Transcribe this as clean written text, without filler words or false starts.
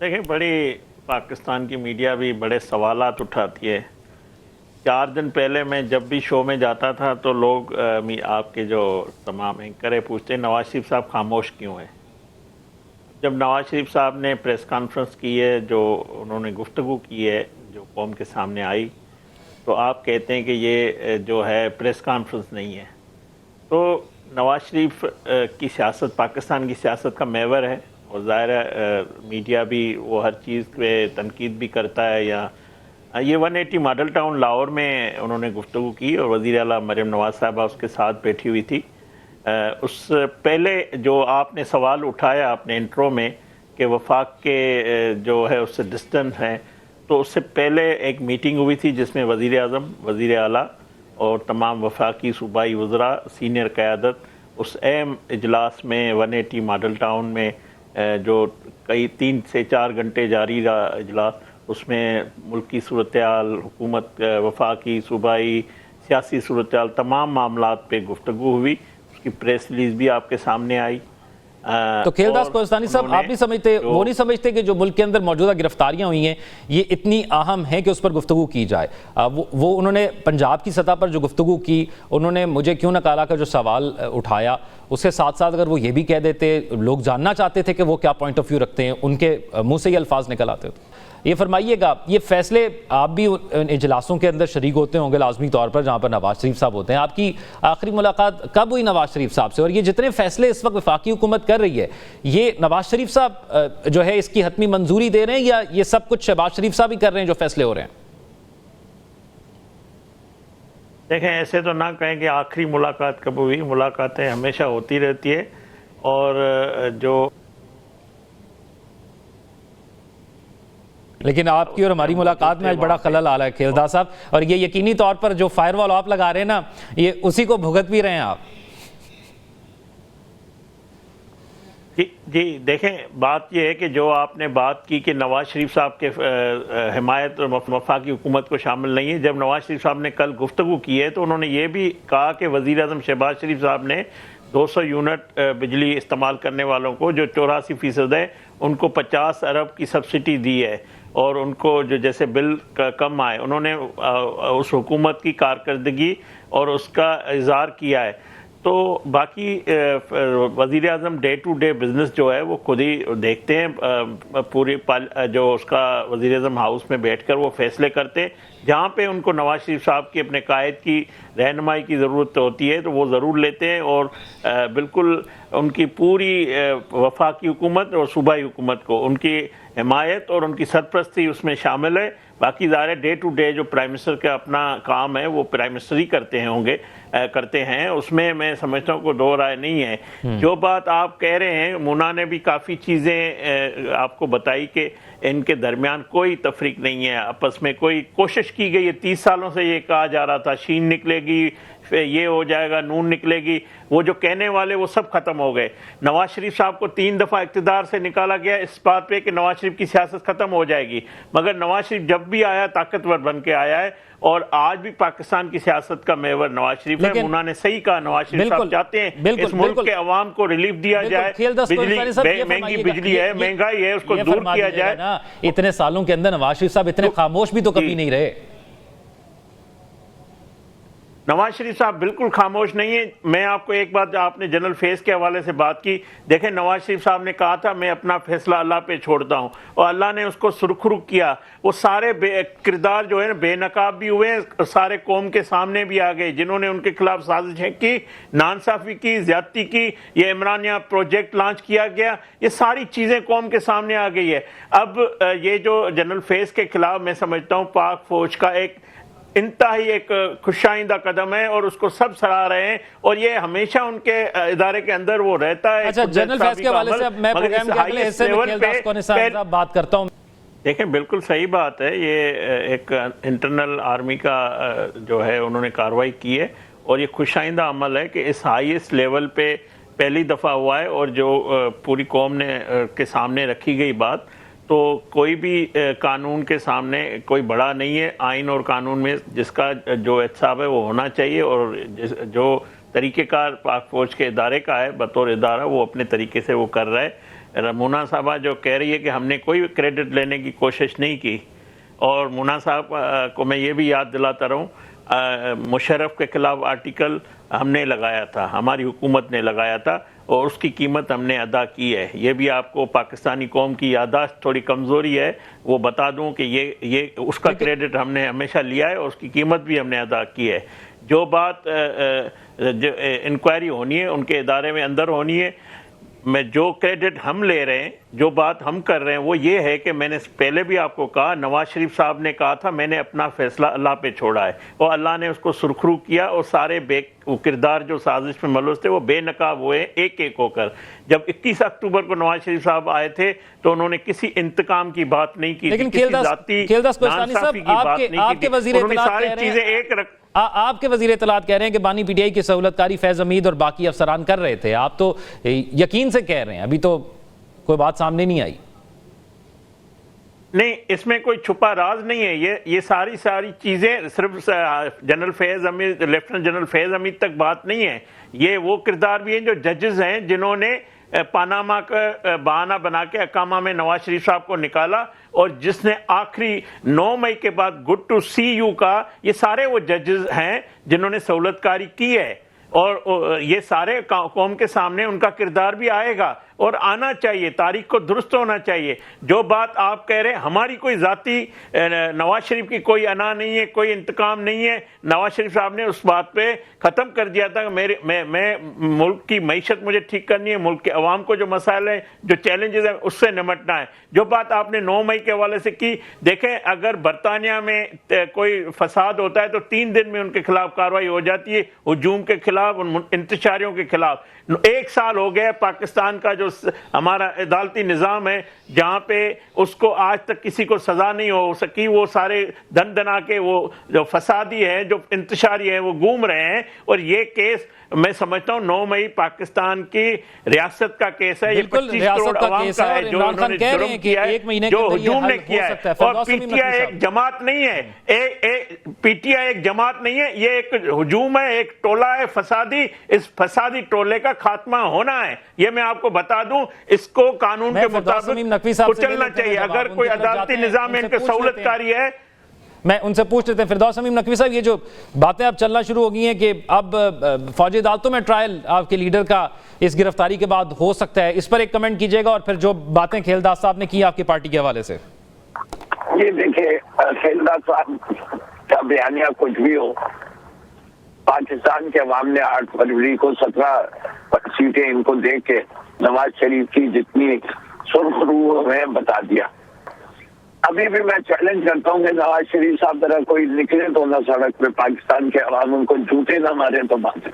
دیکھیں بڑی پاکستان کی میڈیا بھی بڑے سوالات اٹھاتی ہے. 4 دن پہلے میں جب بھی شو میں جاتا تھا تو لوگ آپ کے جو تمام اینکریں پوچھتے ہیں نواز شریف صاحب خاموش کیوں ہیں. جب نواز شریف صاحب نے پریس کانفرنس کی ہے، جو انہوں نے گفتگو کی ہے جو قوم کے سامنے آئی، تو آپ کہتے ہیں کہ یہ جو ہے پریس کانفرنس نہیں ہے. تو نواز شریف کی سیاست پاکستان کی سیاست کا محور ہے، اور ظاہر ہے میڈیا بھی وہ ہر چیز پہ تنقید بھی کرتا ہے. یا یہ 180 ماڈل ٹاؤن لاہور میں انہوں نے گفتگو کی اور وزیر اعلیٰ مریم نواز صاحبہ اس کے ساتھ بیٹھی ہوئی تھی. اس پہلے جو آپ نے سوال اٹھایا اپنے انٹرو میں کہ وفاق کے جو ہے اس سے ڈسٹنس ہیں، تو اس سے پہلے ایک میٹنگ ہوئی تھی جس میں وزیر اعظم، وزیر اعلیٰ اور تمام وفاقی صوبائی وزراء، سینئر قیادت اس اہم اجلاس میں 180 ماڈل ٹاؤن میں جو کئی 3 سے 4 گھنٹے جاری رہا اجلاس، اس میں ملک کی صورتحال، حکومت، وفاقی صوبائی سیاسی صورتحال، تمام معاملات پہ گفتگو ہوئی. اس کی پریس ریلیز بھی آپ کے سامنے آئی. تو کھیلداس کوہستانی صاحب، آپ نہیں سمجھتے، وہ نہیں سمجھتے کہ جو ملک کے اندر موجودہ گرفتاریاں ہوئی ہیں یہ اتنی اہم ہیں کہ اس پر گفتگو کی جائے؟ وہ انہوں نے پنجاب کی سطح پر جو گفتگو کی، انہوں نے مجھے کیوں نہ کالا کا جو سوال اٹھایا، اس کے ساتھ ساتھ اگر وہ یہ بھی کہہ دیتے، لوگ جاننا چاہتے تھے کہ وہ کیا پوائنٹ آف ویو رکھتے ہیں، ان کے منہ سے یہ الفاظ نکل آتے تھے. یہ فرمائیے گا، یہ فیصلے آپ بھی ان اجلاسوں کے اندر شریک ہوتے ہوں گے لازمی طور پر جہاں پر نواز شریف صاحب ہوتے ہیں. آپ کی آخری ملاقات کب ہوئی نواز شریف صاحب سے؟ اور یہ جتنے فیصلے اس وقت وفاقی حکومت کر رہی ہے، یہ نواز شریف صاحب جو ہے اس کی حتمی منظوری دے رہے ہیں یا یہ سب کچھ شہباز شریف صاحب ہی کر رہے ہیں جو فیصلے ہو رہے ہیں؟ دیکھیں ایسے تو نہ کہیں کہ آخری ملاقات کب ہوئی، ملاقاتیں ہمیشہ ہوتی رہتی ہے. اور جو لیکن آپ کی اور ہماری ملاقات میں آج بڑا خلل آ رہا ہے کھیلداس صاحب، اور یہ یقینی طور پر جو فائر وال آپ لگا رہے ہیں نا، یہ اسی کو بھگت بھی رہے ہیں آپ. جی دیکھیں بات یہ ہے کہ جو آپ نے بات کی کہ نواز شریف صاحب کے حمایت اور وفاقی حکومت کو شامل نہیں ہے، جب نواز شریف صاحب نے کل گفتگو کی ہے تو انہوں نے یہ بھی کہا کہ وزیر اعظم شہباز شریف صاحب نے 200 یونٹ بجلی استعمال کرنے والوں کو جو 84% ہے ان کو 50 ارب کی سبسڈی دی ہے، اور ان کو جو جیسے بل کم آئے، انہوں نے اس حکومت کی کارکردگی اور اس کا اظہار کیا ہے. تو باقی وزیر اعظم ڈے ٹو ڈے بزنس جو ہے وہ خود ہی دیکھتے ہیں، پوری جو اس کا وزیر اعظم ہاؤس میں بیٹھ کر وہ فیصلے کرتے ہیں. جہاں پہ ان کو نواز شریف صاحب کی اپنے قائد کی رہنمائی کی ضرورت ہوتی ہے تو وہ ضرور لیتے ہیں، اور بالکل ان کی پوری وفاقی حکومت اور صوبائی حکومت کو ان کی حمایت اور ان کی سرپرستی اس میں شامل ہے. باقی ظاہر ڈے ٹو ڈے جو پرائم منسٹر کا اپنا کام ہے وہ پرائم منسٹر ہی کرتے ہیں، اس میں میں سمجھتا ہوں کوئی دو رائے نہیں ہے. جو بات آپ کہہ رہے ہیں، مونا نے بھی کافی چیزیں آپ کو بتائی کہ ان کے درمیان کوئی تفریق نہیں ہے، آپس میں کوئی کوشش کی گئی ہے. 30 سالوں سے یہ کہا جا رہا تھا شین نکلے گی، یہ ہو جائے گا، نون نکلے گی، وہ جو کہنے والے وہ سب ختم ہو گئے. نواز شریف صاحب کو 3 دفعہ اقتدار سے نکالا گیا اس بات پہ کہ نواز شریف کی سیاست ختم ہو جائے گی، مگر نواز شریف جب بھی آیا طاقتور بن کے آیا ہے، اور آج بھی پاکستان کی سیاست کا محور نواز شریف ہے. مونا نے صحیح کہا، نواز شریف صاحب چاہتے ہیں اس ملک کے عوام کو ریلیف دیا جائے، مہنگی بجلی ہے، مہنگائی ہے، اس کو دور کیا جائے. اتنے سالوں کے اندر نواز شریف صاحب اتنے خاموش بھی تو کبھی نہیں رہے. نواز شریف صاحب بالکل خاموش نہیں ہے. میں آپ کو ایک بات، آپ نے جنرل فیس کے حوالے سے بات کی، دیکھیں نواز شریف صاحب نے کہا تھا میں اپنا فیصلہ اللہ پہ چھوڑتا ہوں، اور اللہ نے اس کو سرخرو کیا. وہ سارے کردار جو ہے بے نقاب بھی ہوئے، سارے قوم کے سامنے بھی آ گئے جنہوں نے ان کے خلاف سازشیں کی، ناانصافی کی، زیادتی کی. یہ عمرانیہ پروجیکٹ لانچ کیا گیا، یہ ساری چیزیں قوم کے سامنے آ گئی ہے. اب یہ جو جنرل فیس کے خلاف میں سمجھتا ہوں پاک فوج کا ایک انتہائی ایک خوشائندہ قدم ہے، اور اس کو سب سراہ رہے ہیں، اور یہ ہمیشہ ان کے ادارے کے اندر وہ رہتا ہے. اچھا، جنرل فیس کے حوالے سے میں پروگرام کے اگلے حصے میں کھیلداس کوہستانی صاحب بات کرتا ہوں. دیکھیں بالکل صحیح بات ہے، یہ ایک انٹرنل آرمی کا جو ہے انہوں نے کارروائی کی ہے، اور یہ خوشائندہ عمل ہے کہ اس ہائیسٹ لیول پہ پہلی دفعہ ہوا ہے، اور جو پوری قوم نے کے سامنے رکھی گئی بات. تو کوئی بھی قانون کے سامنے کوئی بڑا نہیں ہے. آئین اور قانون میں جس کا جو احتساب ہے وہ ہونا چاہیے، اور جو طریقہ کار پاک فوج کے ادارے کا ہے بطور ادارہ وہ اپنے طریقے سے وہ کر رہا ہے. مونا صاحبہ جو کہہ رہی ہے کہ ہم نے کوئی کریڈٹ لینے کی کوشش نہیں کی، اور مونا صاحب کو میں یہ بھی یاد دلاتا رہوں، مشرف کے خلاف آرٹیکل ہم نے لگایا تھا، ہماری حکومت نے لگایا تھا، اور اس کی قیمت ہم نے ادا کی ہے۔ یہ بھی آپ کو پاکستانی قوم کی یادداشت تھوڑی کمزوری ہے، وہ بتا دوں کہ یہ اس کا کریڈٹ ہم نے ہمیشہ لیا ہے، اور اس کی قیمت بھی ہم نے ادا کی ہے۔ جو بات جو انکوائری ہونی ہے ان کے ادارے میں اندر ہونی ہے، میں جو کریڈٹ ہم لے رہے ہیں، جو بات ہم کر رہے ہیں وہ یہ ہے کہ میں نے پہلے بھی آپ کو کہا، نواز شریف صاحب نے کہا تھا میں نے اپنا فیصلہ اللہ پہ چھوڑا ہے، اور اللہ نے اس کو سرخرو کیا، اور سارے وہ کردار جو سازش میں ملوث تھے وہ بے نقاب ہوئے ایک ایک ہو کر۔ جب 21 اکتوبر کو نواز شریف صاحب آئے تھے تو انہوں نے کسی انتقام کی بات نہیں کی، لیکن کسی ذاتی ناانصافی کی بات نہیں کی، انہوں نے ساری چیزیں ایک آپ کے وزیر اطلاعات کہہ رہے ہیں کہ بانی پی ٹی آئی کی سہولت کاری فیض حمید اور باقی افسران کر رہے تھے، آپ تو یقین سے کہہ رہے ہیں، ابھی تو کوئی بات سامنے نہیں آئی۔ نہیں، اس میں کوئی چھپا راز نہیں ہے، یہ ساری چیزیں صرف جنرل فیض حمید، لیفٹننٹ جنرل فیض حمید تک بات نہیں ہے، یہ وہ کردار بھی ہیں جو ججز ہیں جنہوں نے پاناما کا بہانہ بنا کے اقامہ میں نواز شریف صاحب کو نکالا، اور جس نے آخری 9 مئی کے بعد گڈ ٹو سی یو کا، یہ سارے وہ ججز ہیں جنہوں نے سہولت کاری کی ہے، اور یہ سارے قوم کے سامنے ان کا کردار بھی آئے گا، اور آنا چاہیے، تاریخ کو درست ہونا چاہیے۔ جو بات آپ کہہ رہے ہیں، ہماری کوئی ذاتی نواز شریف کی کوئی انا نہیں ہے، کوئی انتقام نہیں ہے۔ نواز شریف صاحب نے اس بات پہ ختم کر دیا تھا کہ میں ملک کی معیشت مجھے ٹھیک کرنی ہے، ملک کے عوام کو جو مسائل ہیں، جو چیلنجز ہیں، اس سے نمٹنا ہے۔ جو بات آپ نے 9 مئی کے حوالے سے کی، دیکھیں اگر برطانیہ میں کوئی فساد ہوتا ہے تو 3 دن میں ان کے خلاف کارروائی ہو جاتی ہے، ہجوم کے خلاف، ان انتشاریوں کے خلاف۔ 1 سال ہو گیا پاکستان کا جو ہمارا عدالتی نظام ہے، جہاں پہ اس کو آج تک کسی کو سزا نہیں ہو سکی، وہ سارے دن دنا کے وہ جو فسادی ہیں، جو انتشاری ہیں، وہ گھوم رہے ہیں، اور یہ کیس میں سمجھتا ہوں 9 مئی پاکستان کی ریاست کا کیس ہے، یہ 25 کروڑ عوام کا ہے جو انہوں نے جرم کیا ہے، جو ہجوم نے کیا ہے، اور پی ٹی آئی ایک جماعت نہیں ہے، پی ٹی آئی ایک جماعت نہیں ہے، یہ ایک ہجوم ہے، ایک ٹولہ ہے فسادی، اس فسادی ٹولے کا خاتمہ ہونا ہے۔ یہ میں آپ کو بتا دوں، اس کو قانون کے مطابق کچلنا چاہیے۔ اگر کوئی عدالتی نظام میں ان کے سہولت کاری ہے، میں ان سے پوچھ لیتے ہیں فردوس امین نقوی صاحب، یہ جو باتیں اب چلنا شروع ہو گئی ہیں کہ اب فوجی عدالتوں میں ٹرائل آپ کے لیڈر کا اس گرفتاری کے بعد ہو سکتا ہے، اس پر ایک کمنٹ کیجئے گا، اور پھر جو باتیں کھیلداس صاحب نے کی آپ کی پارٹی کے حوالے سے۔ یہ دیکھیں، کھیلداس صاحب کا بیانیہ کچھ بھی ہو، پاکستان کے عوام نے 8 فروری کو 17 سیٹیں ان کو دے کے نواز شریف کی جتنی سرخرو میں بتا دیا۔ ابھی بھی میں چیلنج کرتا ہوں کہ نواز شریف صاحب طرح کوئی نکلے تو نہ سڑک پہ، پاکستان کے عوام ان کو جوتے نہ مارے تو بات ہے۔